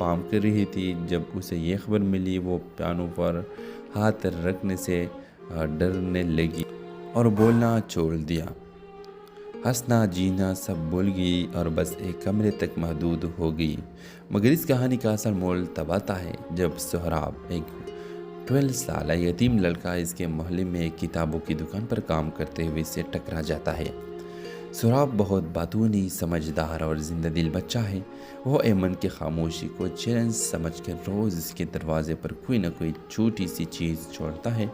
Palm کر رہی تھی جب اسے یہ خبر ملی۔ وہ پیانو پر ہاتھ رکھنے سے ڈرنے لگی اور بولنا چھوڑ دیا۔ ہنسنا جینا سب بھول گئی اور بس ایک کمرے تک محدود ہو گئی۔ مگر اس کہانی کا اصل مول تب آتا ہے جب سہراب، ایک 12 سالہ یتیم لڑکا، اس کے محلے میں ایک کتابوں کی دکان پر کام کرتے ہوئے اسے ٹکرا جاتا ہے۔ سہراب بہت باتونی، سمجھدار اور زندہ دل بچہ ہے۔ وہ ایمن کی خاموشی کو چیلنج سمجھ کر روز اس کے دروازے پر کوئی نہ کوئی چھوٹی سی چیز چھوڑتا ہے۔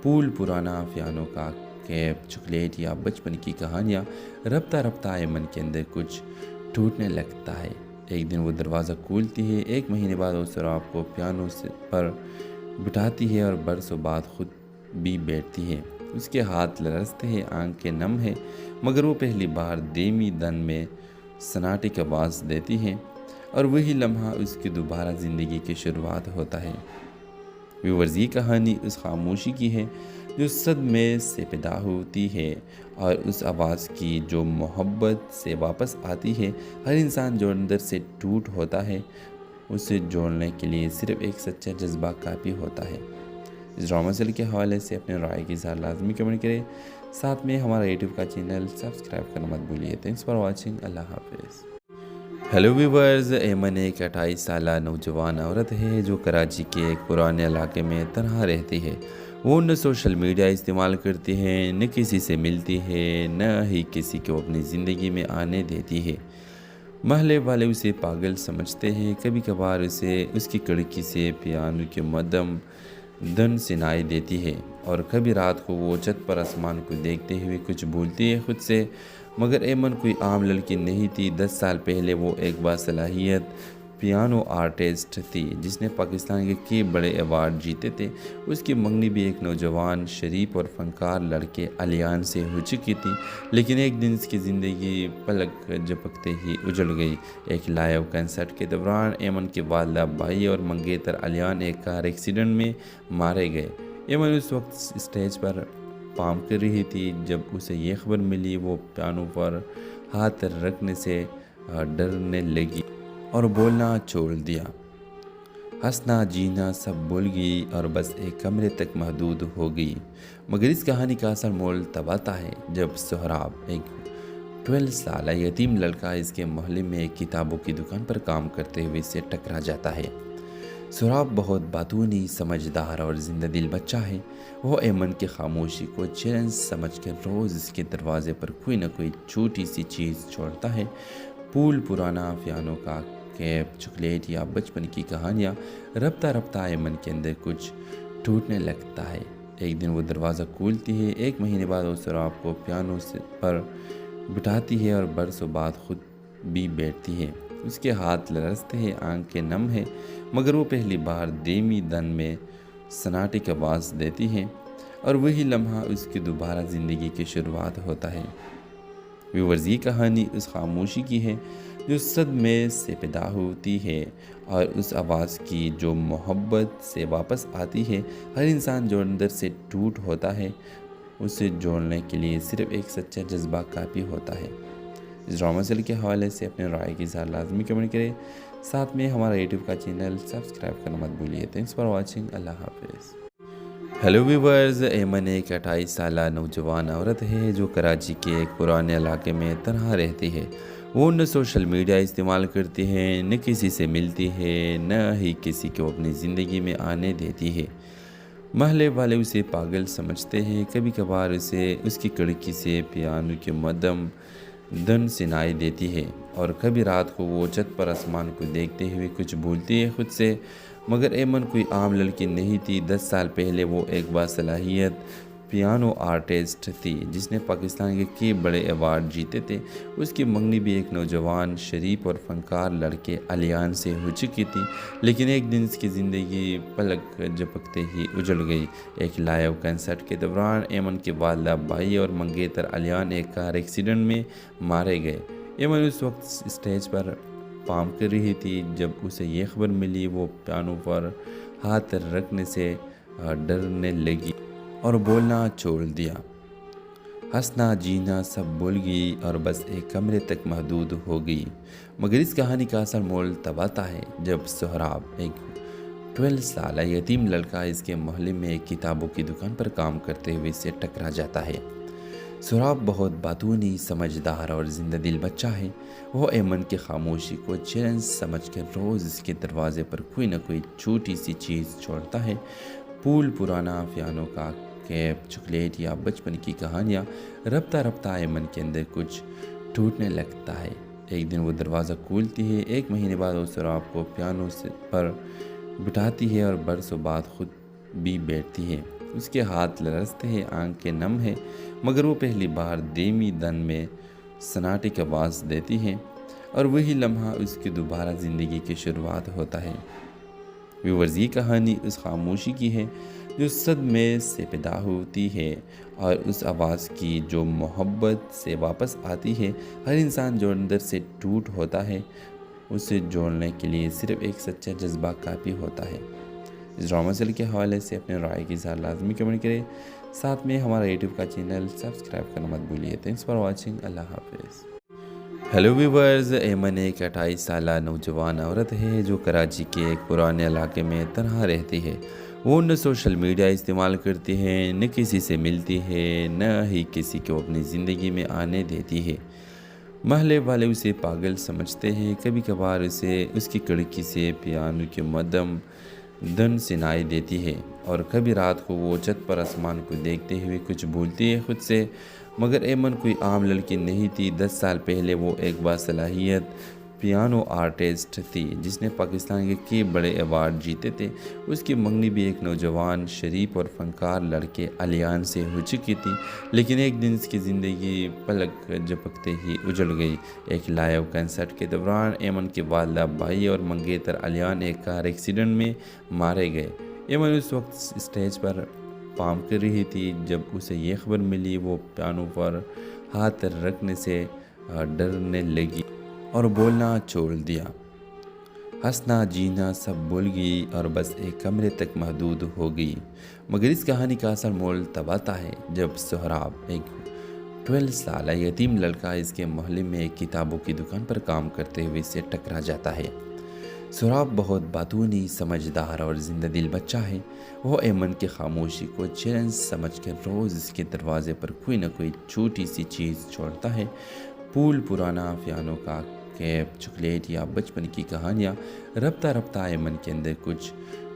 پھول، پرانا پیانو کا کیپ، چاکلیٹ یا بچپن کی کہانیاں۔ رفتہ رفتہ ایمن کے اندر کچھ ٹوٹنے لگتا ہے۔ ایک دن وہ دروازہ کھولتی ہے۔ 1 مہینے بعد وہ سہراب کو پیانو پر بٹھاتی ہے اور برسوں بعد خود بھی بیٹھتی ہے۔ اس کے ہاتھ لرزتے ہیں، آنکھیں نم ہیں، مگر وہ پہلی بار دھیمی دن میں سناٹے کی آواز دیتی ہے اور وہی لمحہ اس کی دوبارہ زندگی کی شروعات ہوتا ہے۔ ویورز، یہ کہانی اس خاموشی کی ہے جو صدمے سے پیدا ہوتی ہے اور اس آواز کی جو محبت سے واپس آتی ہے۔ ہر انسان جو اندر سے ٹوٹ ہوتا ہے، اسے جوڑنے کے لیے صرف ایک سچا جذبہ کافی ہوتا ہے۔ اس ڈرامہ سیریل کے حوالے سے اپنے رائے کی اظہار لازمی کمنٹ کریں۔ ساتھ میں ہمارا یوٹیوب کا چینل سبسکرائب کرنا مت بھولیے۔ Thanks for watching. اللہ حافظ۔ ہیلو ویورز، ایمن ایک 28 سالہ نوجوان عورت ہے جو کراچی کے ایک پرانے علاقے میں تنہا رہتی ہے۔ وہ نہ سوشل میڈیا استعمال کرتی ہے، نہ کسی سے ملتی ہے، نہ ہی کسی کو اپنی زندگی میں آنے دیتی ہے۔ محلے والے اسے پاگل سمجھتے ہیں۔ کبھی کبھار اسے اس کی کھڑکی سے پیانو کی مدھم دھن سنائی دیتی ہے اور کبھی رات کو وہ چھت پر آسمان کو دیکھتے ہوئے کچھ بھولتی ہے خود سے۔ مگر ایمن کوئی عام لڑکی نہیں تھی۔ 10 سال پہلے وہ ایک باصلاحیت پیانو آرٹسٹ تھی جس نے پاکستان کے کئی بڑے ایوارڈ جیتے تھے۔ اس کی منگنی بھی ایک نوجوان، شریف اور فنکار لڑکے علیان سے ہو چکی تھی، لیکن ایک دن اس کی زندگی پلک جھپکتے ہی اجڑ گئی۔ ایک لائیو کنسرٹ کے دوران ایمن کے والدہ، بھائی اور منگیتر علیان ایک کار ایکسیڈنٹ میں مارے گئے۔ ایمن اس وقت اسٹیج پر پام کر رہی تھی جب اسے یہ خبر ملی۔ وہ پیانو پر ہاتھ رکھنے سے ڈرنے لگی اور بولنا چھوڑ دیا۔ ہنسنا جینا سب بھول گئی اور بس ایک کمرے تک محدود ہو گئی۔ مگر اس کہانی کا اصل مول تب آتا ہے جب سہراب، ایک 12 سالہ یتیم لڑکا، اس کے محلے میں ایک کتابوں کی دکان پر کام کرتے ہوئے اسے ٹکرا جاتا ہے۔ سہراب بہت باتونی، سمجھدار اور زندہ دل بچہ ہے۔ وہ ایمن کی خاموشی کو چیلنج سمجھ کر روز اس کے دروازے پر کوئی نہ کوئی چھوٹی سی چیز چھوڑتا ہے۔ پھول، پرانا پیانو کا کیپ، چاکلیٹ یا بچپن کی کہانیاں۔ رفتہ رفتہ ایمن کے اندر کچھ ٹوٹنے لگتا ہے۔ ایک دن وہ دروازہ کھولتی ہے۔ 1 مہینے بعد وہ سہراب کو پیانو پر بٹھاتی ہے اور برسوں بعد خود بھی بیٹھتی ہے۔ اس کے ہاتھ لرزتے ہیں، آنکھیں نم ہیں، مگر وہ پہلی بار دھیمی دن میں سناٹے کی آواز دیتی ہے اور وہی لمحہ اس کی دوبارہ زندگی کی شروعات ہوتا ہے۔ ویورز، یہ کہانی اس خاموشی کی ہے جو صدمے سے پیدا ہوتی ہے اور اس آواز کی جو محبت سے واپس آتی ہے۔ ہر انسان جو اندر سے ٹوٹ ہوتا ہے، اسے جوڑنے کے لیے صرف ایک سچا جذبہ کافی ہوتا ہے۔ اس ڈرامہ سیریل کے حوالے سے اپنے رائے کی اظہار لازمی کمنٹ کریں۔ ساتھ میں ہمارا یوٹیوب کا چینل سبسکرائب کرنا مت بھولیے۔ Thanks for watching. اللہ حافظ۔ ہیلو ویورز، ایمن ایک 28 سالہ نوجوان عورت ہے جو کراچی کے ایک پرانے علاقے میں تنہا رہتی ہے۔ وہ نہ سوشل میڈیا استعمال کرتی ہے، نہ کسی سے ملتی ہے، نہ ہی کسی کو اپنی زندگی میں آنے دیتی ہے۔ محلے والے اسے پاگل سمجھتے ہیں۔ کبھی کبھار اسے اس کی کھڑکی سے پیانو کی مدھم دھن سنائی دیتی ہے اور کبھی رات کو وہ چھت پر آسمان کو دیکھتے ہوئے کچھ بھولتی ہے خود سے۔ مگر ایمن کوئی عام لڑکی نہیں تھی۔ 10 سال پہلے وہ ایک باصلاحیت پیانو آرٹسٹ تھی جس نے پاکستان کے کئی بڑے ایوارڈ جیتے تھے۔ اس کی منگنی بھی ایک نوجوان، شریف اور فنکار لڑکے علیان سے ہو چکی تھی، لیکن ایک دن اس کی زندگی پلک جھپکتے ہی اجڑ گئی۔ ایک لائیو کنسرٹ کے دوران ایمن کے والدہ، بھائی اور منگیتر علیان ایک کار ایکسیڈنٹ میں مارے گئے۔ ایمن اس وقت اسٹیج پر پام کر رہی تھی جب اسے یہ خبر ملی۔ وہ پیانو پر ہاتھ رکھنے سے ڈرنے لگی اور بولنا چھوڑ دیا۔ ہنسنا جینا سب بھول گئی اور بس ایک کمرے تک محدود ہو گئی، مگر اس کہانی کا اصل مول تب آتا ہے جب سہراب، ایک 12 سالہ یتیم لڑکا اس کے محلے میں ایک کتابوں کی دکان پر کام کرتے ہوئے سے ٹکرا جاتا ہے۔ سہراب بہت باتونی، سمجھدار اور زندہ دل بچہ ہے۔ وہ ایمن کی خاموشی کو چیلنج سمجھ کر روز اس کے دروازے پر کوئی نہ کوئی چھوٹی سی چیز چھوڑتا ہے، پھول، پرانا پیانو کا کیپ، چاکلیٹ یا بچپن کی کہانیاں۔ رفتہ رفتہ ایمن کے اندر کچھ ٹوٹنے لگتا ہے۔ ایک دن وہ دروازہ کھولتی ہے، ایک مہینے بعد وہ سہراب کو پیانو پر بٹھاتی ہے اور برسوں بعد خود بھی بیٹھتی ہے۔ اس کے ہاتھ لرزتے ہیں، آنکھیں نم ہیں، مگر وہ پہلی بار دھیمی دن میں سناٹے کی آواز دیتی ہے، اور وہی لمحہ اس کی دوبارہ زندگی کی شروعات ہوتا ہے۔ ویورز، یہ کہانی اس خاموشی کی ہے جو صدمے سے پیدا ہوتی ہے، اور اس آواز کی جو محبت سے واپس آتی ہے۔ ہر انسان جو اندر سے ٹوٹ ہوتا ہے، اسے جوڑنے کے لیے صرف ایک سچا جذبہ کافی ہوتا ہے۔ اس ڈرامہ سیریل کے حوالے سے اپنے رائے کی اظہار لازمی کمنٹ کریں، ساتھ میں ہمارا یوٹیوب کا چینل سبسکرائب کرنا مت بھولیے۔ تھینکس فار واچنگ، اللہ حافظ۔ ہیلو ویورز، ایمن ایک 28 سالہ نوجوان عورت ہے جو کراچی کے ایک پرانے علاقے میں تنہا رہتی ہے۔ وہ نہ سوشل میڈیا استعمال کرتی ہے، نہ کسی سے ملتی ہے، نہ ہی کسی کو اپنی زندگی میں آنے دیتی ہے۔ محلے والے اسے پاگل سمجھتے ہیں۔ کبھی کبھار اسے اس کی کھڑکی سے پیانو کی مدھم دھن سنائی دیتی ہے، اور کبھی رات کو وہ چھت پر آسمان کو دیکھتے ہوئے کچھ بھولتی ہے خود سے۔ مگر ایمن کوئی عام لڑکی نہیں تھی۔ 10 سال پہلے وہ ایک باصلاحیت پیانو آرٹسٹ تھی جس نے پاکستان کے کئی بڑے ایوارڈ جیتے تھے۔ اس کی منگنی بھی ایک نوجوان، شریف اور فنکار لڑکے علیان سے ہو چکی تھی، لیکن ایک دن اس کی زندگی پلک جھپکتے ہی اجڑ گئی۔ ایک لائیو کنسرٹ کے دوران ایمن کے والدہ، بھائی اور منگیتر علیان ایک کار ایکسیڈنٹ میں مارے گئے۔ ایمن اس وقت اسٹیج پر پارفارم کر رہی تھی جب اسے یہ خبر ملی۔ وہ پیانو پر ہاتھ رکھنے سے ڈرنے لگی اور بولنا چھوڑ دیا۔ ہنسنا جینا سب بھول گئی اور بس ایک کمرے تک محدود ہو گئی، مگر اس کہانی کا اصل مول تب آتا ہے جب سہراب، ایک 12 سالہ یتیم لڑکا اس کے محلے میں ایک کتابوں کی دکان پر کام کرتے ہوئے سے ٹکرا جاتا ہے۔ سہراب بہت باتونی، سمجھدار اور زندہ دل بچہ ہے۔ وہ ایمن کی خاموشی کو چیلنج سمجھ کر روز اس کے دروازے پر کوئی نہ کوئی چھوٹی سی چیز چھوڑتا ہے، پھول، پرانا پیانو کا کیپ، چاکلیٹ یا بچپن کی کہانیاں۔ رفتہ رفتہ ایمن کے اندر کچھ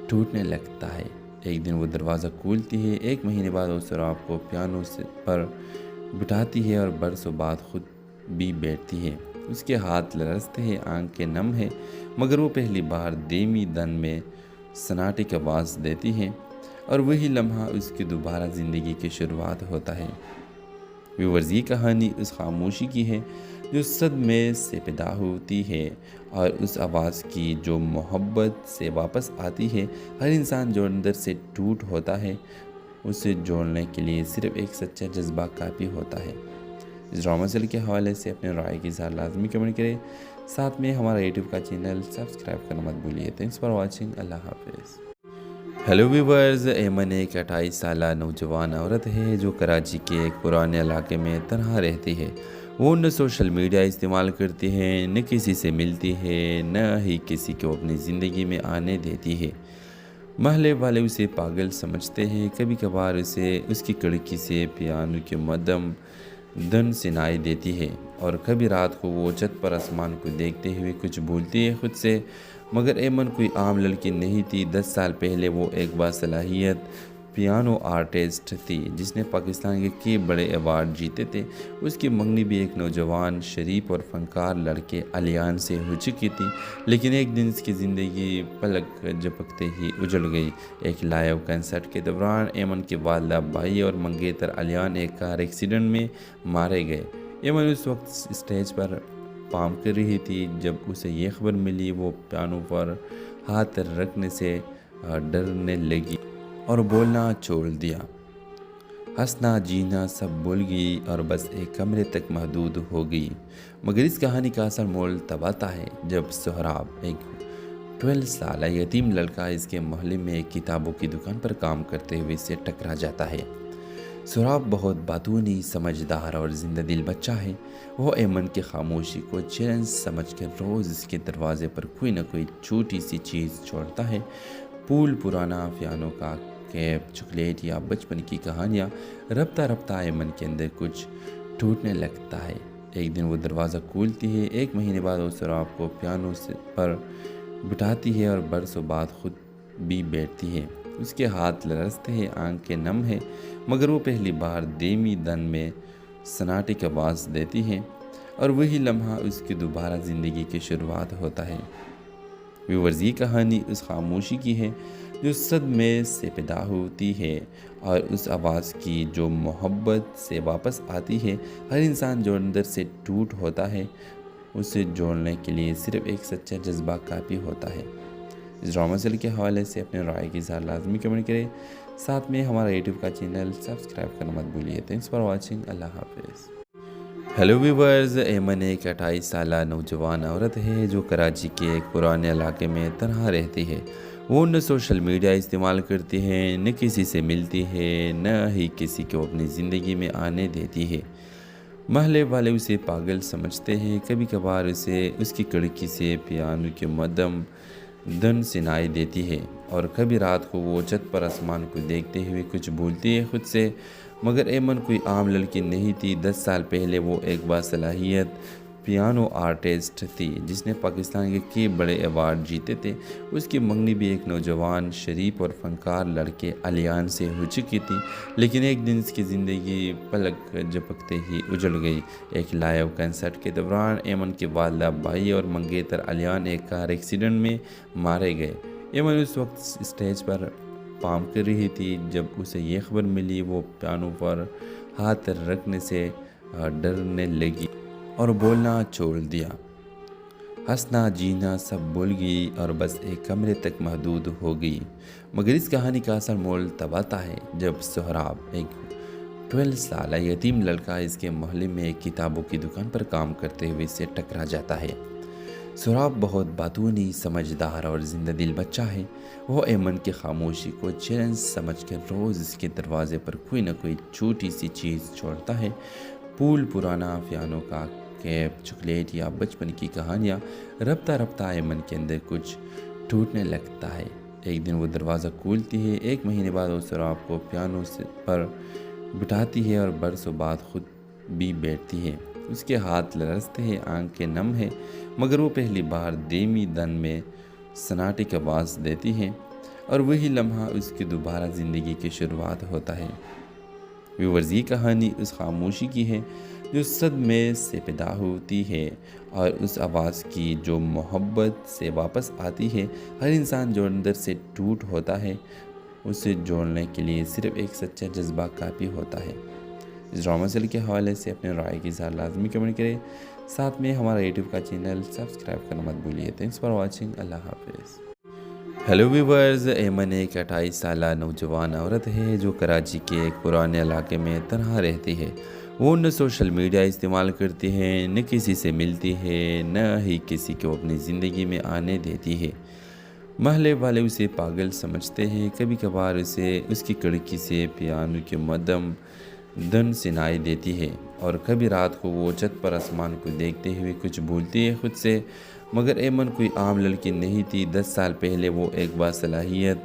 ٹوٹنے لگتا ہے۔ ایک دن وہ دروازہ کھولتی ہے، ایک مہینے بعد وہ سہراب کو پیانو پر بٹھاتی ہے اور برسوں بعد خود بھی بیٹھتی ہے۔ اس کے ہاتھ لرزتے ہیں، آنکھیں نم ہیں، مگر وہ پہلی بار دھیمی دن میں سناٹے کی آواز دیتی ہے، اور وہی لمحہ اس کی دوبارہ زندگی کی شروعات ہوتا ہے۔ ویورز، یہ کہانی اس خاموشی کی ہے جو صدمے سے پیدا ہوتی ہے، اور اس آواز کی جو محبت سے واپس آتی ہے۔ ہر انسان جو اندر سے ٹوٹ ہوتا ہے، اسے جوڑنے کے لیے صرف ایک سچا جذبہ کافی ہوتا ہے۔ اس ڈرامہ سیریل کے حوالے سے اپنے رائے کی اظہار لازمی کمنٹ کریں، ساتھ میں ہمارا یوٹیوب کا چینل سبسکرائب کرنا مت بھولیے۔ تھینکس فار واچنگ، اللہ حافظ۔ ہیلو ویورز، ایمن ایک 28 سالہ نوجوان عورت ہے جو کراچی کے ایک پرانے علاقے میں تنہا رہتی ہے۔ وہ نہ سوشل میڈیا استعمال کرتی ہے، نہ کسی سے ملتی ہے، نہ ہی کسی کو اپنی زندگی میں آنے دیتی ہے۔ محلے والے اسے پاگل سمجھتے ہیں۔ کبھی کبھار اسے اس کی کھڑکی سے پیانو کی مدھم دھن سنائی دیتی ہے، اور کبھی رات کو وہ چھت پر آسمان کو دیکھتے ہوئے کچھ بھولتی ہے خود سے۔ مگر ایمن کوئی عام لڑکی نہیں تھی۔ 10 سال پہلے وہ ایک باصلاحیت پیانو آرٹسٹ تھی جس نے پاکستان کے کئی بڑے ایوارڈ جیتے تھے۔ اس کی منگنی بھی ایک نوجوان، شریف اور فنکار لڑکے علیان سے ہو چکی تھی، لیکن ایک دن اس کی زندگی پلک جھپکتے ہی اجڑ گئی۔ ایک لائیو کنسرٹ کے دوران ایمن کے والدہ، بھائی اور منگیتر علیان ایک کار ایکسیڈنٹ میں مارے گئے۔ ایمن اس وقت اسٹیج پر پارفارم کر رہی تھی جب اسے یہ خبر ملی۔ وہ پیانو پر ہاتھ رکھنے سے ڈرنے لگی اور بولنا چھوڑ دیا۔ ہنسنا جینا سب بھول گئی اور بس ایک کمرے تک محدود ہو گئی، مگر اس کہانی کا اصل مول تب آتا ہے جب سہراب، ایک 12 سالہ یتیم لڑکا اس کے محلے میں ایک کتابوں کی دکان پر کام کرتے ہوئے سے ٹکرا جاتا ہے۔ سراب بہت باتونی، سمجھدار اور زندہ دل بچہ ہے۔ وہ ایمن کی خاموشی کو چیلنج سمجھ کر روز اس کے دروازے پر کوئی نہ کوئی چھوٹی سی چیز چھوڑتا ہے۔ پھول، پرانا پیانو کا کیپ، چاکلیٹ یا بچپن کی کہانیاں۔ رفتہ رفتہ ایمن کے اندر کچھ ٹوٹنے لگتا ہے۔ ایک دن وہ دروازہ کھولتی ہے۔ ایک مہینے بعد وہ سراب کو پیانو پر بٹھاتی ہے اور برسوں بعد خود بھی بیٹھتی ہے۔ اس کے ہاتھ لرزتے ہیں، آنکھیں نم ہیں، مگر وہ پہلی بار دھیمی دن میں سناٹے کی آواز دیتی ہے، اور وہی لمحہ اس کی دوبارہ زندگی کی شروعات ہوتا ہے۔ ویورز، یہ کہانی اس خاموشی کی ہے جو صدمے سے پیدا ہوتی ہے، اور اس آواز کی جو محبت سے واپس آتی ہے۔ ہر انسان جو اندر سے ٹوٹ ہوتا ہے، اسے جوڑنے کے لیے صرف ایک سچا جذبہ کافی ہوتا ہے۔ اس ڈرامہ سیریل کے حوالے سے اپنے رائے کی اظہار لازمی کمنٹ کریں، ساتھ میں ہمارا یوٹیوب کا چینل سبسکرائب کرنا مت بھولیے۔ تھینکس فار واچنگ، اللہ حافظ۔ ہیلو ویورز، ایمن ایک 28 سالہ نوجوان عورت ہے جو کراچی کے ایک پرانے علاقے میں تنہا رہتی ہے۔ وہ نہ سوشل میڈیا استعمال کرتی ہے، نہ کسی سے ملتی ہے، نہ ہی کسی کو اپنی زندگی میں آنے دیتی ہے۔ محلے والے اسے پاگل سمجھتے ہیں۔ کبھی کبھار اسے اس کی کھڑکی سے پیانو کی مدھم دھن سنائی دیتی ہے، اور کبھی رات کو وہ چھت پر آسمان کو دیکھتے ہوئے کچھ بھولتی ہے خود سے۔ مگر ایمن کوئی عام لڑکی نہیں تھی۔ 10 سال پہلے وہ ایک باصلاحیت پیانو آرٹسٹ تھی جس نے پاکستان کے کئی بڑے ایوارڈ جیتے تھے۔ اس کی منگنی بھی ایک نوجوان، شریف اور فنکار لڑکے علیان سے ہو چکی تھی، لیکن ایک دن اس کی زندگی پلک جھپکتے ہی اجڑ گئی۔ ایک لائیو کنسرٹ کے دوران ایمن کے والدہ، بھائی اور منگیتر علیان ایک کار ایکسیڈنٹ میں مارے گئے۔ ایمن اس وقت اسٹیج پر پارفارم کر رہی تھی جب اسے یہ خبر ملی۔ وہ پیانو پر ہاتھ رکھنے سے ڈرنے لگی اور بولنا چھوڑ دیا۔ ہنسنا، جینا سب بھول گئی اور بس ایک کمرے تک محدود ہو گئی۔ مگر اس کہانی کا اصل مول تب آتا ہے جب سہراب، ایک 12 سالہ یتیم لڑکا، اس کے محلے میں ایک کتابوں کی دکان پر کام کرتے ہوئے اسے ٹکرا جاتا ہے۔ سہراب بہت باتونی، سمجھدار اور زندہ دل بچہ ہے۔ وہ ایمن کی خاموشی کو چیلنج سمجھ کر روز اس کے دروازے پر کوئی نہ کوئی چھوٹی سی چیز چھوڑتا ہے۔ پھول، پرانا پیانو کا کیپ، چاکلیٹ یا بچپن کی کہانیاں۔ رفتہ رفتہ ایمن کے اندر کچھ ٹوٹنے لگتا ہے۔ ایک دن وہ دروازہ کھولتی ہے۔ ایک مہینے بعد وہ سہراب کو پیانو پر بٹھاتی ہے اور برسوں بعد خود بھی بیٹھتی ہے۔ اس کے ہاتھ لرزتے ہیں، آنکھیں نم ہیں، مگر وہ پہلی بار دھیمی دن میں سناٹے کی آواز دیتی ہے، اور وہی لمحہ اس کی دوبارہ زندگی کی شروعات ہوتا ہے۔ ویورز، یہ کہانی اس خاموشی کی ہے جو صدمے سے پیدا ہوتی ہے، اور اس آواز کی جو محبت سے واپس آتی ہے۔ ہر انسان جو اندر سے ٹوٹ ہوتا ہے، اسے جوڑنے کے لیے صرف ایک سچا جذبہ کافی ہوتا ہے۔ اس ڈرامہ سیریل کے حوالے سے اپنے رائے کی اظہار لازمی کمنٹ کریں، ساتھ میں ہمارا یوٹیوب کا چینل سبسکرائب کرنا مت بھولیے۔ تھینکس فار واچنگ، اللہ حافظ۔ ہیلو ویورز، ایمن ایک 28 سالہ نوجوان عورت ہے جو کراچی کے ایک پرانے علاقے میں تنہا رہتی ہے۔ وہ نہ سوشل میڈیا استعمال کرتی ہے، نہ کسی سے ملتی ہے، نہ ہی کسی کو اپنی زندگی میں آنے دیتی ہے۔ محلے والے اسے پاگل سمجھتے ہیں۔ کبھی کبھار اسے اس کی کھڑکی سے پیانو کی مدھم دھن سنائی دیتی ہے، اور کبھی رات کو وہ چھت پر آسمان کو دیکھتے ہوئے کچھ بھولتی ہے خود سے۔ مگر ایمن کوئی عام لڑکی نہیں تھی۔ 10 سال پہلے وہ ایک باصلاحیت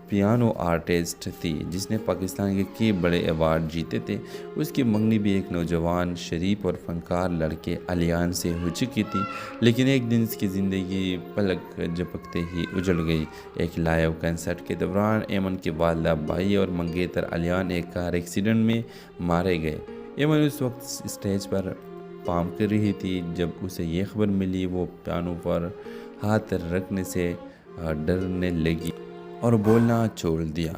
پیانو آرٹسٹ تھی جس نے پاکستان کے کئی بڑے ایوارڈ جیتے تھے۔ اس کی منگنی بھی ایک نوجوان، شریف اور فنکار لڑکے علیان سے ہو چکی تھی، لیکن ایک دن اس کی زندگی پلک جھپکتے ہی اجڑ گئی۔ ایک لائیو کنسرٹ کے دوران ایمن کے والدہ، بھائی اور منگیتر علیان ایک کار ایکسیڈنٹ میں مارے گئے۔ ایمن اس وقت اسٹیج پر پارفارم کر رہی تھی جب اسے یہ خبر ملی۔ وہ پیانو پر ہاتھ رکھنے سے ڈرنے لگی اور بولنا چھوڑ دیا۔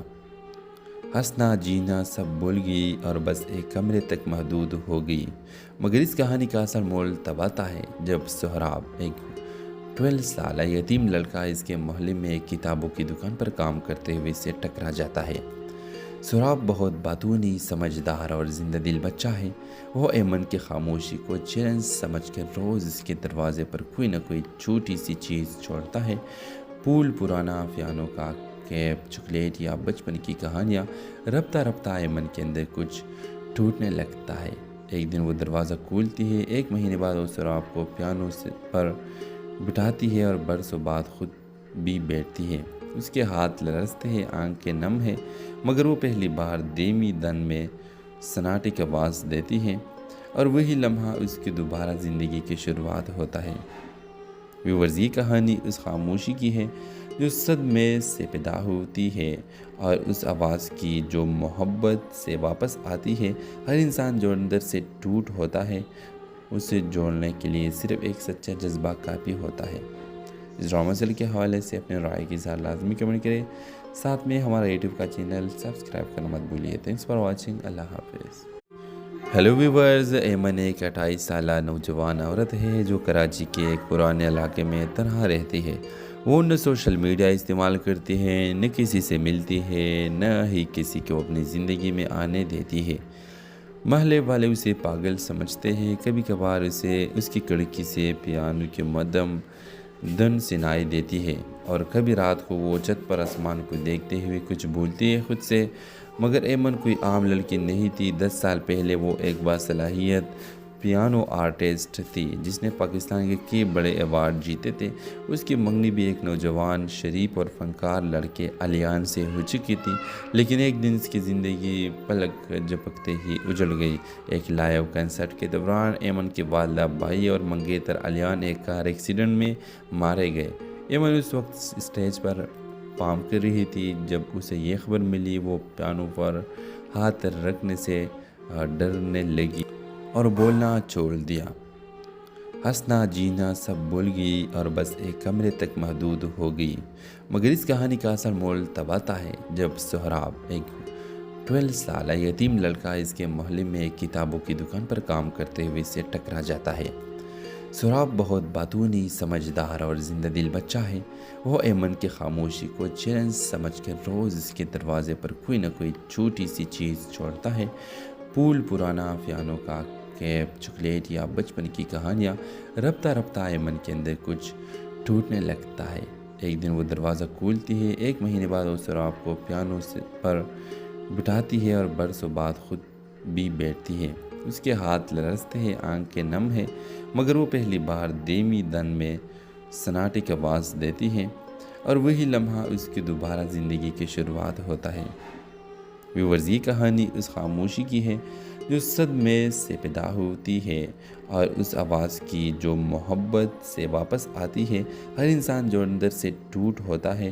ہنسنا، جینا سب بھول گئی اور بس ایک کمرے تک محدود ہو گئی۔ مگر اس کہانی کا اصل مول تب آتا ہے جب سہراب، ایک 12 سالہ یتیم لڑکا، اس کے محلے میں ایک کتابوں کی دکان پر کام کرتے ہوئے اسے ٹکرا جاتا ہے۔ سہراب بہت باتونی، سمجھدار اور زندہ دل بچہ ہے۔ وہ ایمن کی خاموشی کو چیلنج سمجھ کر روز اس کے دروازے پر کوئی نہ کوئی چھوٹی سی چیز چھوڑتا ہے۔ پھول، پرانا پیانو کا کیپ چاکلیٹ یا بچپن کی کہانیاں رفتہ رفتہ ایمن کے اندر کچھ ٹوٹنے لگتا ہے۔ ایک دن وہ دروازہ کھولتی ہے، 1 مہینے بعد وہ سراب کو پیانو پر بٹھاتی ہے اور برسوں بعد خود بھی بیٹھتی ہے۔ اس کے ہاتھ لرزتے ہیں، آنکھیں نم ہیں، مگر وہ پہلی بار دھیمی دن میں سناٹے کی آواز دیتی ہے اور وہی لمحہ اس کی دوبارہ زندگی کی شروعات ہوتا ہے۔ ویورز، یہ کہانی اس خاموشی کی ہے جو صدمے سے پیدا ہوتی ہے اور اس آواز کی جو محبت سے واپس آتی ہے۔ ہر انسان جو اندر سے ٹوٹ ہوتا ہے، اسے جوڑنے کے لیے صرف ایک سچا جذبہ کافی ہوتا ہے۔ اس ڈرامہ سیریل کے حوالے سے اپنے رائے کی اظہار لازمی کمنٹ کریں، ساتھ میں ہمارا یوٹیوب کا چینل سبسکرائب کرنا مت بھولیے۔ تھینکس فار واچنگ، اللہ حافظ۔ ہیلو ویورز، ایمن ایک 28 سالہ نوجوان عورت ہے جو کراچی کے ایک پرانے علاقے میں تنہا رہتی ہے۔ وہ نہ سوشل میڈیا استعمال کرتی ہے، نہ کسی سے ملتی ہے، نہ ہی کسی کو اپنی زندگی میں آنے دیتی ہے۔ محلے والے اسے پاگل سمجھتے ہیں، کبھی کبھار اسے اس کی کھڑکی سے پیانو کی مدھم دھن سنائی دیتی ہے اور کبھی رات کو وہ چھت پر آسمان کو دیکھتے ہوئے کچھ بھولتی ہے خود سے۔ مگر ایمن کوئی عام لڑکی نہیں تھی۔ 10 سال پہلے وہ ایک باصلاحیت پیانو آرٹسٹ تھی جس نے پاکستان کے کئی بڑے ایوارڈ جیتے تھے۔ اس کی منگنی بھی ایک نوجوان شریف اور فنکار لڑکے علیان سے ہو چکی تھی، لیکن ایک دن اس کی زندگی پلک جھپکتے ہی اجڑ گئی۔ ایک لائیو کنسرٹ کے دوران ایمن کے والدہ، بھائی اور منگیتر علیان ایک کار ایکسیڈنٹ میں مارے گئے۔ ایمن اس وقت اسٹیج پر پارفارم کر رہی تھی جب اسے یہ خبر ملی۔ وہ پیانو پر ہاتھ رکھنے سے ڈرنے لگی اور بولنا چھوڑ دیا۔ ہنسنا جینا سب بھول گئی اور بس ایک کمرے تک محدود ہو گئی۔ مگر اس کہانی کا اصل مول تب آتا ہے جب سہراب، ایک 12 سالہ یتیم لڑکا، اس کے محلے میں ایک کتابوں کی دکان پر کام کرتے ہوئے اسے ٹکرا جاتا ہے۔ سہراب بہت باتونی، سمجھدار اور زندہ دل بچہ ہے۔ وہ ایمن کی خاموشی کو چیلنج سمجھ کر روز اس کے دروازے پر کوئی نہ کوئی چھوٹی سی چیز چھوڑتا ہے۔ پھول، پرانا پیانو کا کیپ، چاکلیٹ یا بچپن کی کہانیاں رفتہ رفتہ ایمن کے اندر کچھ ٹوٹنے لگتا ہے۔ ایک دن وہ دروازہ کھولتی ہے، 1 مہینے بعد وہ سہراب کو پیانو پر بٹھاتی ہے اور برسوں بعد خود بھی بیٹھتی ہے۔ اس کے ہاتھ لرزتے ہیں، آنکھیں نم ہیں، مگر وہ پہلی بار دھیمی دن میں سناٹے کی آواز دیتی ہے اور وہی لمحہ اس کی دوبارہ زندگی کی شروعات ہوتا ہے۔ ویورز، یہ کہانی اس خاموشی کی ہے جو صدمے سے پیدا ہوتی ہے اور اس آواز کی جو محبت سے واپس آتی ہے۔ ہر انسان جو اندر سے ٹوٹ ہوتا ہے،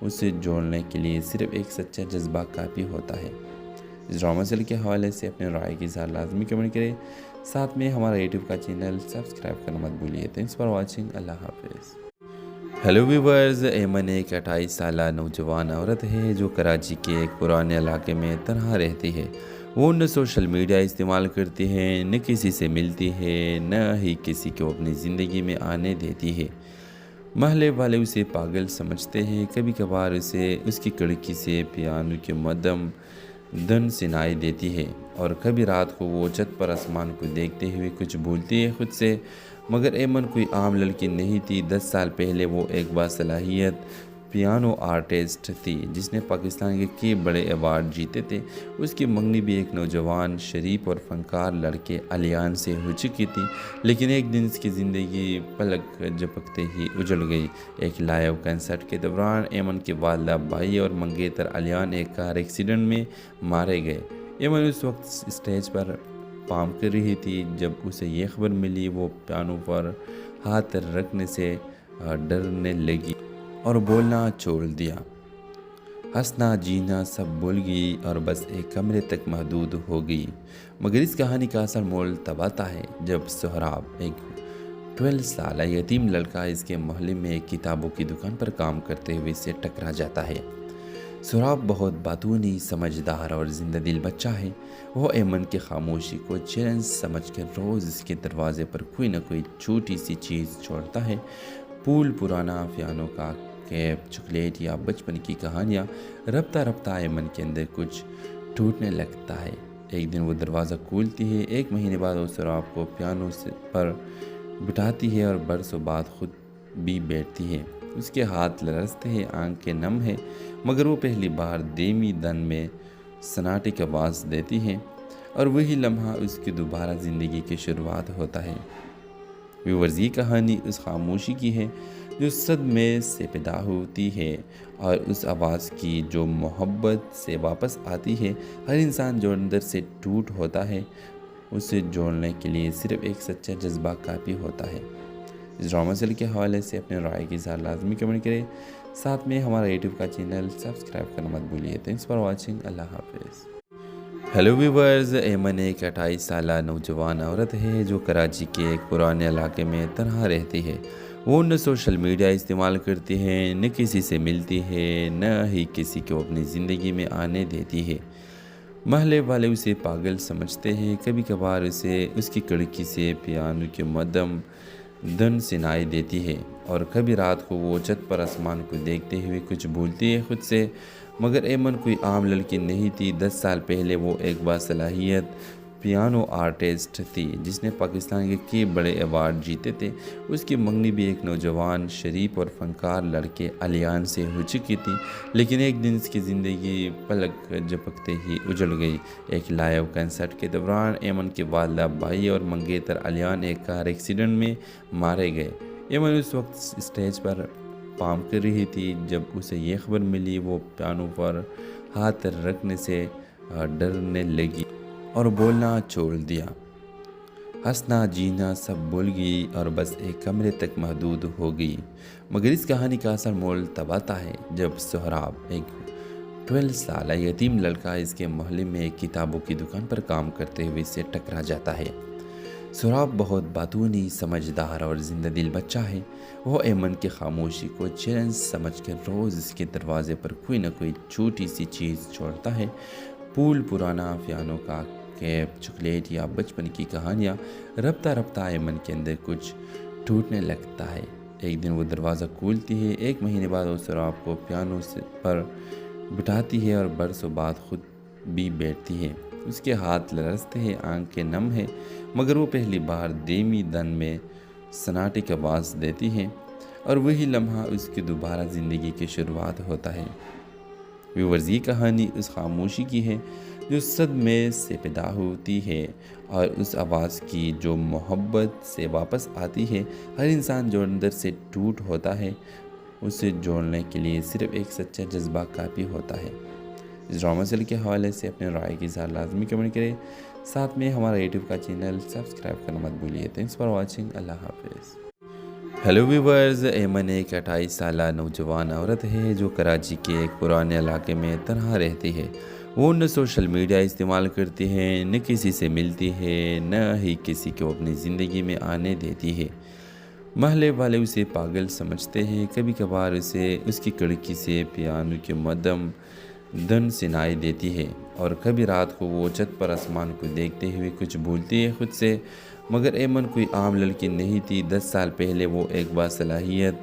اسے جوڑنے کے لیے صرف ایک سچا جذبہ کافی ہوتا ہے۔ اس ڈرامہ سیریل کے حوالے سے اپنے رائے کی اظہار لازمی کمنٹ کریں، ساتھ میں ہمارا یوٹیوب کا چینل سبسکرائب کرنا مت بھولیے۔ تھینکس فار واچنگ، اللہ حافظ۔ ہیلو ویورز، ایمن ایک 28 سالہ نوجوان عورت ہے جو کراچی کے ایک پرانے علاقے میں تنہا رہتی ہے۔ وہ نہ سوشل میڈیا استعمال کرتی ہے، نہ کسی سے ملتی ہے، نہ ہی کسی کو اپنی زندگی میں آنے دیتی ہے۔ محلے والے اسے پاگل سمجھتے ہیں، کبھی کبھار اسے اس کی کھڑکی سے پیانو کی مدھم دھن سنائی دیتی ہے اور کبھی رات کو وہ چھت پر آسمان کو دیکھتے ہوئے کچھ بھولتی ہے خود سے۔ مگر ایمن کوئی عام لڑکی نہیں تھی۔ 10 سال پہلے وہ ایک باصلاحیت پیانو آرٹسٹ تھی جس نے پاکستان کے کئی بڑے ایوارڈ جیتے تھے۔ اس کی منگنی بھی ایک نوجوان شریف اور فنکار لڑکے علیان سے ہو چکی تھی، لیکن ایک دن اس کی زندگی پلک جھپکتے ہی اجڑ گئی۔ ایک لائیو کنسرٹ کے دوران ایمن کے والدہ، بھائی اور منگیتر علیان ایک کار ایکسیڈنٹ میں مارے گئے۔ ایمن اس وقت اسٹیج پر پارفارم کر رہی تھی جب اسے یہ خبر ملی۔ وہ پیانو پر ہاتھ رکھنے سے ڈرنے لگی اور بولنا چھوڑ دیا۔ ہنسنا جینا سب بھول گئی اور بس ایک کمرے تک محدود ہو گئی۔ مگر اس کہانی کا اصل مول تب آتا ہے جب سہراب، ایک 12 سالہ یتیم لڑکا، اس کے محلے میں ایک کتابوں کی دکان پر کام کرتے ہوئے اسے ٹکرا جاتا ہے۔ سہراب بہت باتونی، سمجھدار اور زندہ دل بچہ ہے۔ وہ ایمن کی خاموشی کو چیلنج سمجھ کر روز اس کے دروازے پر کوئی نہ کوئی چھوٹی سی چیز چھوڑتا ہے۔ پھول، پرانا پیانو کا کیپ، چاکلیٹ یا بچپن کی کہانیاں رفتہ رفتہ ایمن کے اندر کچھ ٹوٹنے لگتا ہے۔ ایک دن وہ دروازہ کھولتی ہے، 1 مہینے بعد وہ سہراب کو پیانو پر بٹھاتی ہے اور برسوں بعد خود بھی بیٹھتی ہے۔ اس کے ہاتھ لرزتے ہیں، آنکھیں نم ہے، مگر وہ پہلی بار دھیمی دن میں سناٹے کی آواز دیتی ہے اور وہی لمحہ اس کی دوبارہ زندگی کی شروعات ہوتا ہے۔ ویورز، یہ کہانی اس خاموشی کی ہے جو صدمے سے پیدا ہوتی ہے اور اس آواز کی جو محبت سے واپس آتی ہے۔ ہر انسان جو اندر سے ٹوٹ ہوتا ہے، اسے جوڑنے کے لیے صرف ایک سچا جذبہ کافی ہوتا ہے۔ اس ڈرامہ سیریل کے حوالے سے اپنے رائے کی اظہار لازمی کمنٹ کریں، ساتھ میں ہمارا یوٹیوب کا چینل سبسکرائب کرنا مت بھولیے۔ تھینکس فار واچنگ، اللہ حافظ۔ ہیلو ویورز، ایمن ایک 28 سالہ نوجوان عورت ہے جو کراچی کے ایک پرانے علاقے میں تنہا رہتی ہے۔ وہ نہ سوشل میڈیا استعمال کرتی ہے، نہ کسی سے ملتی ہے، نہ ہی کسی کو اپنی زندگی میں آنے دیتی ہے۔ محلے والے اسے پاگل سمجھتے ہیں۔ کبھی کبھار اسے اس کی کھڑکی سے پیانو کے مدھم دھن سنائی دیتی ہے اور کبھی رات کو وہ چھت پر آسمان کو دیکھتے ہوئے کچھ بھولتی ہے خود سے۔ مگر ایمن کوئی عام لڑکی نہیں تھی۔ 10 سال پہلے وہ ایک باصلاحیت پیانو آرٹسٹ تھی جس نے پاکستان کے کئی بڑے ایوارڈ جیتے تھے۔ اس کی منگنی بھی ایک نوجوان، شریف اور فنکار لڑکے علیان سے ہو چکی تھی، لیکن ایک دن اس کی زندگی پلک جھپکتے ہی اجڑ گئی۔ ایک لائیو کنسرٹ کے دوران ایمن کے والدہ، بھائی اور منگیتر علیان ایک کار ایکسیڈنٹ میں مارے گئے۔ ایمن اس وقت اسٹیج پر پارفارم کر رہی تھی جب اسے یہ خبر ملی۔ وہ پیانو پر ہاتھ رکھنے سے ڈرنے لگی اور بولنا چھوڑ دیا۔ ہنسنا جینا سب بھول گئی اور بس ایک کمرے تک محدود ہو گئی۔ مگر اس کہانی کا اصل مول تب آتا ہے جب سہراب، ایک 12 سالہ یتیم لڑکا، اس کے محلے میں ایک کتابوں کی دکان پر کام کرتے ہوئے اسے ٹکرا جاتا ہے۔ سہراب بہت باتونی، سمجھدار اور زندہ دل بچہ ہے۔ وہ ایمن کی خاموشی کو چیلنج سمجھ کر روز اس کے دروازے پر کوئی نہ کوئی چھوٹی سی چیز چھوڑتا ہے۔ پھول، پرانا پیانو کا کیپ، چاکلیٹ یا بچپن کی کہانیاں۔ رفتہ رفتہ ایمن کے اندر کچھ ٹوٹنے لگتا ہے۔ ایک دن وہ دروازہ کھولتی ہے۔ 1 مہینے بعد وہ سہراب کو پیانو پر بٹھاتی ہے اور برسوں بعد خود بھی بیٹھتی ہے۔ اس کے ہاتھ لرزتے ہیں، آنکھیں نم ہے، مگر وہ پہلی بار دھیمی دن میں سناٹے کی آواز دیتی ہے اور وہی لمحہ اس کی دوبارہ زندگی کی شروعات ہوتا ہے۔ ویورز، یہ کہانی اس خاموشی کی ہے جو صدمے سے پیدا ہوتی ہے اور اس آواز کی جو محبت سے واپس آتی ہے۔ ہر انسان جو اندر سے ٹوٹ ہوتا ہے، اسے جوڑنے کے لیے صرف ایک سچا جذبہ کافی ہوتا ہے۔ اس ڈرامہ سیریل کے حوالے سے اپنے رائے کی اظہار لازمی کمنٹ کریں، ساتھ میں ہمارا یوٹیوب کا چینل سبسکرائب کرنا مت بھولیے۔ تھینکس فار واچنگ، اللہ حافظ۔ ہیلو ویورز، ایمن ایک 28 سالہ نوجوان عورت ہے جو کراچی کے ایک پرانے علاقے میں تنہا رہتی ہے۔ وہ نہ سوشل میڈیا استعمال کرتی ہے، نہ کسی سے ملتی ہے، نہ ہی کسی کو اپنی زندگی میں آنے دیتی ہے۔ محلے والے اسے پاگل سمجھتے ہیں۔ کبھی کبھار اسے اس کی کھڑکی سے پیانو کے مدھم دھن سنائی دیتی ہے اور کبھی رات کو وہ چھت پر آسمان کو دیکھتے ہوئے کچھ بھولتی ہے خود سے۔ مگر ایمن کوئی عام لڑکی نہیں تھی۔ 10 سال پہلے وہ ایک باصلاحیت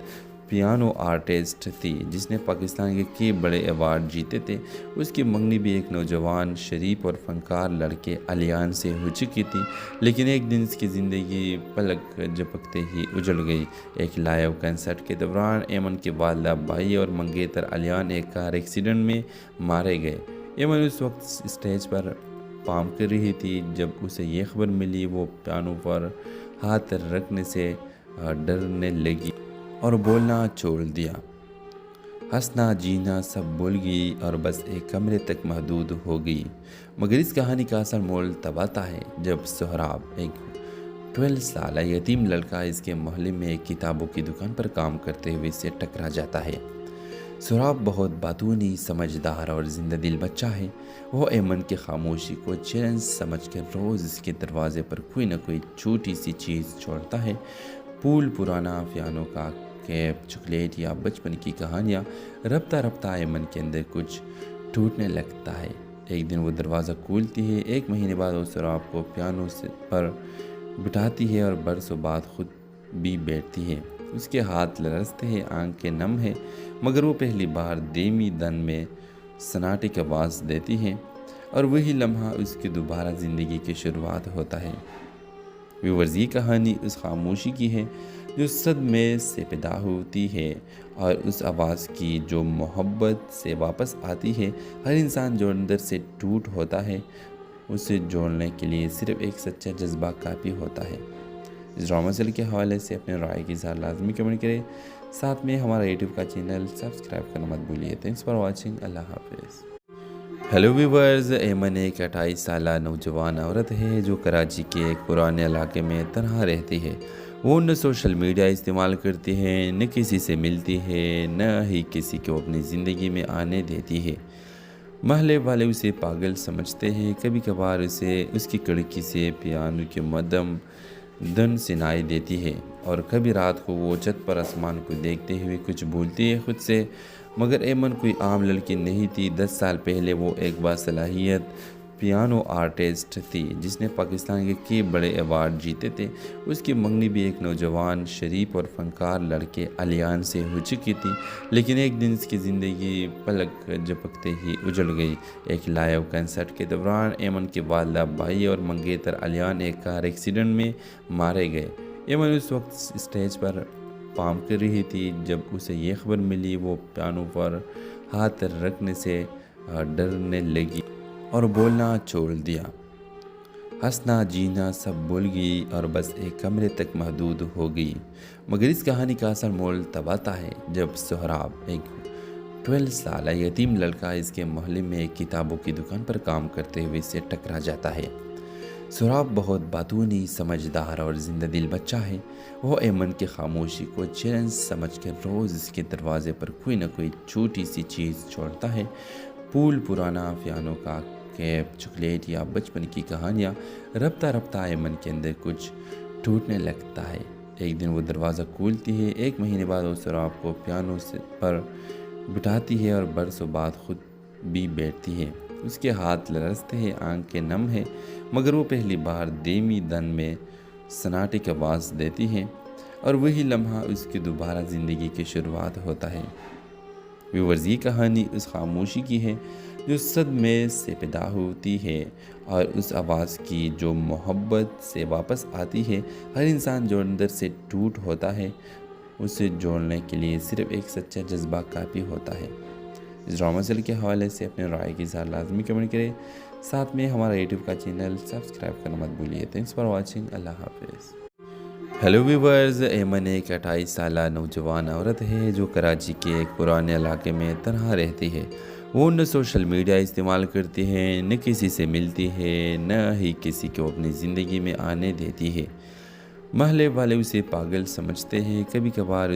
پیانو آرٹسٹ تھی جس نے پاکستان کے کئی بڑے ایوارڈ جیتے تھے۔ اس کی منگنی بھی ایک نوجوان، شریف اور فنکار لڑکے علیان سے ہو چکی تھی، لیکن ایک دن اس کی زندگی پلک جھپکتے ہی اجڑ گئی۔ ایک لائیو کنسرٹ کے دوران ایمن کے والدہ، بھائی اور منگیتر علیان ایک کار ایکسیڈنٹ میں مارے گئے۔ ایمن اس وقت اسٹیج پر پارفارم کر رہی تھی جب اسے یہ خبر ملی۔ وہ پیانو پر ہاتھ رکھنے سے ڈرنے لگی اور بولنا چھوڑ دیا۔ ہنسنا جینا سب بھول گئی اور بس ایک کمرے تک محدود ہو گئی۔ مگر اس کہانی کا اصل مول تب آتا ہے جب سہراب، ایک 12 سالہ یتیم لڑکا، اس کے محلے میں ایک کتابوں کی دکان پر کام کرتے ہوئے اسے ٹکرا جاتا ہے۔ سہراب بہت باتونی، سمجھدار اور زندہ دل بچہ ہے۔ وہ ایمن کی خاموشی کو چیلنج سمجھ کر روز اس کے دروازے پر کوئی نہ کوئی چھوٹی سی چیز چھوڑتا ہے۔ پھول، پرانا پیانو کا کیپ، چاکلیٹ یا بچپن کی کہانیاں۔ رفتہ رفتہ ایمن کے اندر کچھ ٹوٹنے لگتا ہے۔ ایک دن وہ دروازہ کھولتی ہے۔ 1 مہینے بعد وہ سہراب کو پیانو پر بٹھاتی ہے اور برسوں بعد خود بھی بیٹھتی ہے۔ اس کے ہاتھ لرزتے ہیں، آنکھیں نم ہے، مگر وہ پہلی بار دھیمی دن میں سناٹے کی آواز دیتی ہے اور وہی لمحہ اس کی دوبارہ زندگی کی شروعات ہوتا ہے۔ ویورز، یہ کہانی اس خاموشی کی ہے جو صدمے سے پیدا ہوتی ہے اور اس آواز کی جو محبت سے واپس آتی ہے۔ ہر انسان جو اندر سے ٹوٹ ہوتا ہے اسے جوڑنے کے لیے صرف ایک سچا جذبہ کافی ہوتا ہے۔ اس ڈرامہ سیریل کے حوالے سے اپنے رائے کی اظہار لازمی کمنٹ کریں، ساتھ میں ہمارا یوٹیوب کا چینل سبسکرائب کرنا مت بھولیے۔ تھینکس فار واچنگ، اللہ حافظ۔ ہیلو ویورز، ایمن ایک 28 سالہ نوجوان عورت ہے جو کراچی کے ایک پرانے علاقے میں تنہا رہتی ہے۔ وہ نہ سوشل میڈیا استعمال کرتی ہے، نہ کسی سے ملتی ہے، نہ ہی کسی کو اپنی زندگی میں آنے دیتی ہے۔ محلے والے اسے پاگل سمجھتے ہیں۔ کبھی کبھار اسے اس کی کھڑکی سے پیانو کی مدھم دھن سنائی دیتی ہے اور کبھی رات کو وہ چھت پر آسمان کو دیکھتے ہوئے کچھ بھولتی ہے خود سے۔ مگر ایمن کوئی عام لڑکی نہیں تھی۔ 10 سال پہلے وہ ایک باصلاحیت پیانو آرٹسٹ تھی جس نے پاکستان کے کئی بڑے ایوارڈ جیتے تھے۔ اس کی منگنی بھی ایک نوجوان شریف اور فنکار لڑکے علیان سے ہو چکی تھی، لیکن ایک دن اس کی زندگی پلک جھپکتے ہی اجڑ گئی۔ ایک لائیو کنسرٹ کے دوران ایمن کے والدہ بھائی اور منگیتر علیان ایک کار ایکسیڈنٹ میں مارے گئے۔ ایمن اس وقت اسٹیج پر پارفارم کر رہی تھی جب اسے یہ خبر ملی۔ وہ پیانو پر ہاتھ رکھنے سے ڈرنے لگی اور بولنا چھوڑ دیا۔ ہنسنا جینا سب بھول گئی اور بس ایک کمرے تک محدود ہو گئی۔ مگر اس کہانی کا اصل مول تب آتا ہے جب سہراب، ایک 12 سالہ یتیم لڑکا اس کے محلے میں ایک کتابوں کی دکان پر کام کرتے ہوئے سے ٹکرا جاتا ہے۔ سہراب بہت باتونی، سمجھدار اور زندہ دل بچہ ہے۔ وہ ایمن کی خاموشی کو چیلنج سمجھ کر روز اس کے دروازے پر کوئی نہ کوئی چھوٹی سی چیز چھوڑتا ہے۔ پھول، پرانا پیانو کا کیپ، چاکلیٹ یا بچپن کی کہانیاں۔ رفتہ رفتہ ایمن کے اندر کچھ ٹوٹنے لگتا ہے۔ ایک دن وہ دروازہ کھولتی ہے۔ 1 مہینے بعد وہ سہراب کو پیانو پر بٹھاتی ہے اور برسوں بعد خود بھی بیٹھتی ہے۔ اس کے ہاتھ لرزتے ہیں، آنکھیں نم ہیں، مگر وہ پہلی بار دھیمی دھن میں سناٹے کی آواز دیتی ہے اور وہی لمحہ اس کی دوبارہ زندگی کی شروعات ہوتا ہے۔ ویورز، یہ کہانی اس خاموشی کی ہے جو صدمے سے پیدا ہوتی ہے اور اس آواز کی جو محبت سے واپس آتی ہے۔ ہر انسان جو اندر سے ٹوٹ ہوتا ہے اسے جوڑنے کے لیے صرف ایک سچا جذبہ کافی ہوتا ہے۔ اس ڈرامہ سیریل کے حوالے سے اپنے رائے کی اظہار لازمی کمنٹ کریں، ساتھ میں ہمارا یوٹیوب کا چینل سبسکرائب کرنا مت بھولیے۔ تھینکس فار واچنگ، اللہ حافظ۔ ہیلو ویورز، ایمن ایک 28 سالہ نوجوان عورت ہے جو کراچی کے ایک پرانے علاقے میں تنہا رہتی ہے۔ وہ نہ سوشل میڈیا استعمال کرتی ہے، نہ کسی سے ملتی ہے، نہ ہی کسی کو اپنی زندگی میں آنے دیتی ہے۔ محلے والے اسے پاگل سمجھتے ہیں۔ کبھی کبھار